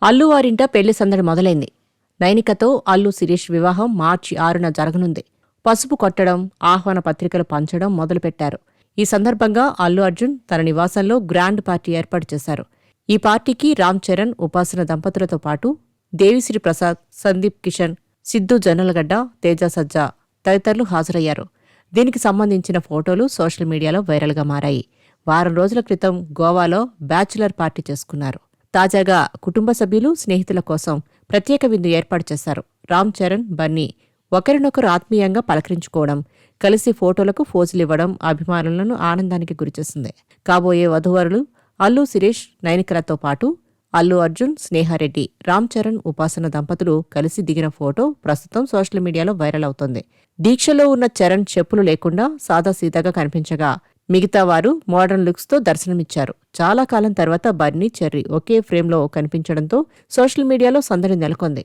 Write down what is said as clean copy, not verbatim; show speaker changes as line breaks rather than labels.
అల్లు వారింట పెళ్లి సందడి మొదలైంది. నైనికతో అల్లు శిరీష్ వివాహం మార్చి 6న జరగనుంది. పసుపు కొట్టడం, ఆహ్వాన పత్రికలు పంచడం మొదలుపెట్టారు. ఈ సందర్భంగా అల్లు అర్జున్ తన నివాసంలో గ్రాండ్ పార్టీ ఏర్పాటు చేశారు. ఈ పార్టీకి రామ్ చరణ్, ఉపాసన దంపతులతో పాటు దేవిశ్రీ ప్రసాద్, సందీప్ కిషన్, సిద్ధు జొన్నలగడ్డ, తేజ సజ్జా తదితరులు హాజరయ్యారు. దీనికి సంబంధించిన ఫోటోలు సోషల్ మీడియాలో వైరల్గా మారాయి. వారం రోజుల క్రితం గోవాలో బ్యాచులర్ పార్టీ చేసుకున్నారు. తాజాగా కుటుంబ సభ్యులు, స్నేహితుల కోసం ప్రత్యేక విందు ఏర్పాటు చేశారు. రామ్ చరణ్, బన్నీ ఒకరినొకరు ఆత్మీయంగా పలకరించుకోవడం, కలిసి ఫోటోలకు ఫోజులివ్వడం అభిమానులను ఆనందానికి గురిచేసింది. కాబోయే వధూవరులు అల్లు శిరీష్, నైనికలతో పాటు అల్లు అర్జున్, స్నేహారెడ్డి, రామ్ చరణ్, ఉపాసన దంపతులు కలిసి దిగిన ఫోటో ప్రస్తుతం సోషల్ మీడియాలో వైరల్ అవుతోంది. దీక్షలో ఉన్న చరణ్ చెప్పులు లేకుండా సాదాసీదాగా కనిపించగా మిగతా వారు మోడర్న్ లుక్స్తో దర్శనమిచ్చారు. చాలా కాలం తర్వాత బన్నీ, చెర్రీ ఒకే ఫ్రేమ్లో కనిపించడంతో సోషల్ మీడియాలో సందడి నెలకొంది.